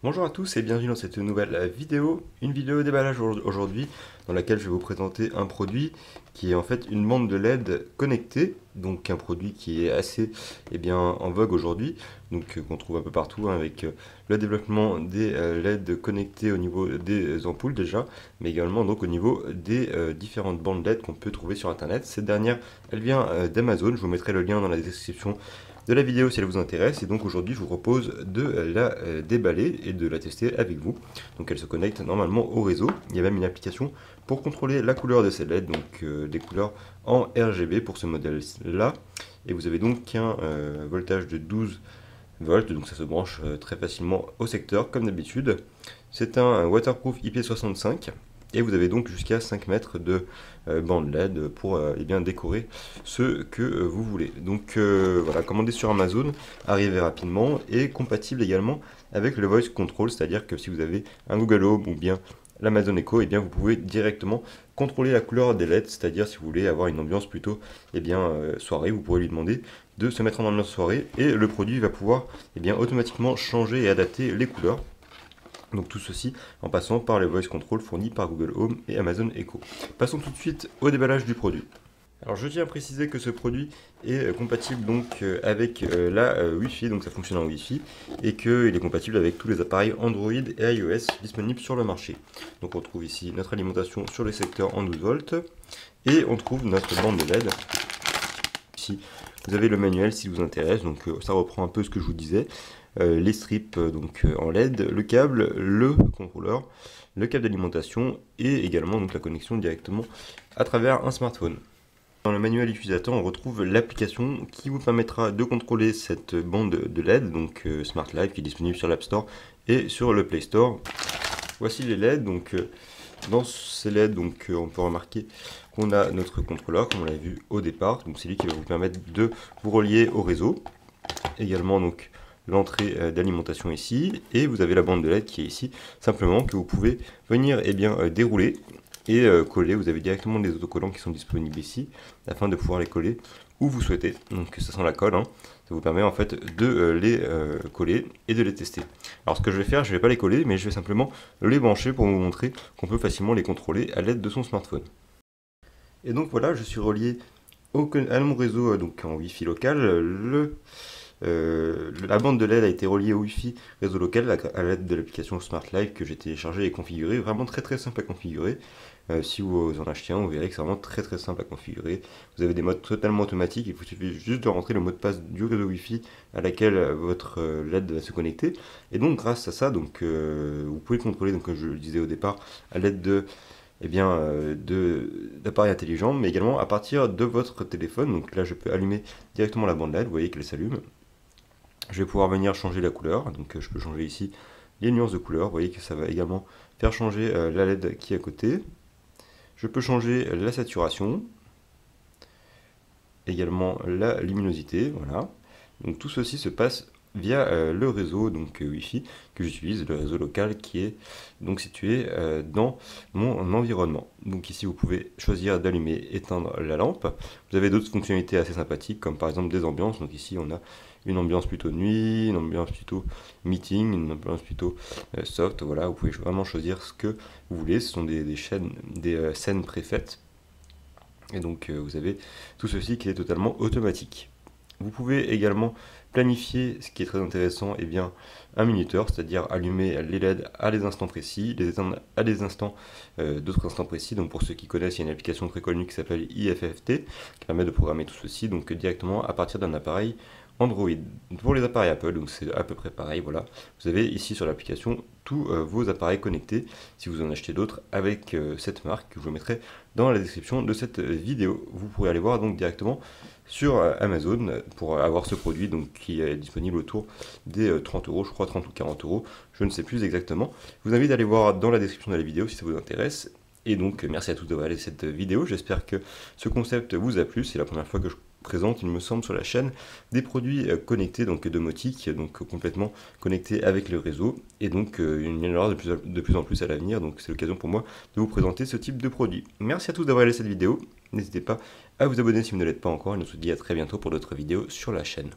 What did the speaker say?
Bonjour à tous et bienvenue dans cette nouvelle vidéo, une vidéo déballage aujourd'hui dans laquelle je vais vous présenter un produit qui est en fait une bande de LED connectée, donc un produit qui est assez en vogue aujourd'hui, donc qu'on trouve un peu partout avec le développement des LED connectés au niveau des ampoules déjà, mais également donc au niveau des différentes bandes LED qu'on peut trouver sur internet. Cette dernière, elle vient d'Amazon, je vous mettrai le lien dans la description de la vidéo si elle vous intéresse, et donc aujourd'hui je vous propose de la déballer et de la tester avec vous. Donc elle se connecte normalement au réseau, il y a même une application pour contrôler la couleur de ces LED, donc des couleurs en RGB pour ce modèle là, et vous avez donc un voltage de 12 volts, donc ça se branche très facilement au secteur comme d'habitude. C'est un waterproof IP65. Et vous avez donc jusqu'à 5 mètres de bande LED pour décorer ce que vous voulez. Donc voilà, commandé sur Amazon, arrivé rapidement et compatible également avec le Voice Control, c'est-à-dire que si vous avez un Google Home ou bien l'Amazon Echo, et bien vous pouvez directement contrôler la couleur des LED, c'est-à-dire si vous voulez avoir une ambiance plutôt soirée, vous pourrez lui demander de se mettre en ambiance soirée et le produit va pouvoir automatiquement changer et adapter les couleurs. Donc tout ceci en passant par le voice control fourni par Google Home et Amazon Echo. Passons tout de suite au déballage du produit. Alors je tiens à préciser que ce produit est compatible donc avec la Wi-Fi, donc ça fonctionne en Wi-Fi, et qu'il est compatible avec tous les appareils Android et iOS disponibles sur le marché. Donc on trouve ici notre alimentation sur le secteur en 12 volts, et on trouve notre bande de LED. Ici vous avez le manuel si vous intéresse, donc ça reprend un peu ce que je vous disais. Les strips en LED, le câble, le contrôleur, le câble d'alimentation et également donc la connexion directement à travers un smartphone. Dans le manuel utilisateur, on retrouve l'application qui vous permettra de contrôler cette bande de LED, donc Smart Life, qui est disponible sur l'App Store et sur le Play Store. Voici les LED, donc dans ces LED, donc on peut remarquer qu'on a notre contrôleur, comme on l'a vu au départ, donc c'est lui qui va vous permettre de vous relier au réseau. Également donc l'entrée d'alimentation ici, et vous avez la bande de LED qui est ici, simplement que vous pouvez venir dérouler et coller. Vous avez directement des autocollants qui sont disponibles ici, afin de pouvoir les coller où vous souhaitez. Donc ça sent la colle, hein. Ça vous permet en fait de les coller et de les tester. Alors ce que je vais faire, je ne vais pas les coller, mais je vais simplement les brancher pour vous montrer qu'on peut facilement les contrôler à l'aide de son smartphone. Et donc voilà, je suis relié à mon réseau donc en Wi-Fi local. La bande de LED a été reliée au Wi-Fi réseau local à l'aide de l'application Smart Life que j'ai téléchargée et configurée. Vraiment très simple à configurer. Si vous en achetez un, vous verrez que c'est vraiment très simple à configurer. Vous avez des modes totalement automatiques. Il vous suffit juste de rentrer le mot de passe du réseau Wi-Fi à laquelle votre LED va se connecter. Et donc grâce à ça, vous pouvez contrôler, donc, comme je le disais au départ, à l'aide d'appareils intelligents, mais également à partir de votre téléphone. Donc là, je peux allumer directement la bande LED. Vous voyez qu'elle s'allume. Je vais pouvoir venir changer la couleur, donc je peux changer ici les nuances de couleur, vous voyez que ça va également faire changer la LED qui est à côté. Je peux changer la saturation, également la luminosité, voilà. Donc tout ceci se passe via le réseau Wi-Fi que j'utilise, le réseau local qui est donc situé dans mon environnement. Donc ici vous pouvez choisir d'allumer, éteindre la lampe. Vous avez d'autres fonctionnalités assez sympathiques comme par exemple des ambiances. Donc ici on a une ambiance plutôt nuit, une ambiance plutôt meeting, une ambiance plutôt soft. Voilà, vous pouvez vraiment choisir ce que vous voulez. Ce sont des scènes préfaites. Et donc vous avez tout ceci qui est totalement automatique. Vous pouvez également planifier, ce qui est très intéressant, un minuteur, c'est-à-dire allumer les LED à des instants précis, les éteindre à des instants, d'autres instants précis. Donc pour ceux qui connaissent, il y a une application très connue qui s'appelle IFFT, qui permet de programmer tout ceci donc directement à partir d'un appareil Android. Pour les appareils Apple, donc c'est à peu près pareil, voilà. Vous avez ici sur l'application tous vos appareils connectés, si vous en achetez d'autres avec cette marque, que je vous mettrai dans la description de cette vidéo. Vous pourrez aller voir donc directement sur Amazon pour avoir ce produit donc, qui est disponible autour des 30 euros, je crois 30 ou 40 euros, je ne sais plus exactement. Je vous invite à aller voir dans la description de la vidéo si ça vous intéresse. Et donc merci à tous d'avoir regardé cette vidéo, j'espère que ce concept vous a plu, c'est la première fois que je présente, il me semble, sur la chaîne des produits connectés, donc domotiques, donc complètement connectés avec le réseau, et donc il y en aura de plus en plus à l'avenir, donc c'est l'occasion pour moi de vous présenter ce type de produit. Merci à tous d'avoir regardé cette vidéo, n'hésitez pas à vous abonner si vous ne l'êtes pas encore, et on se dit à très bientôt pour d'autres vidéos sur la chaîne.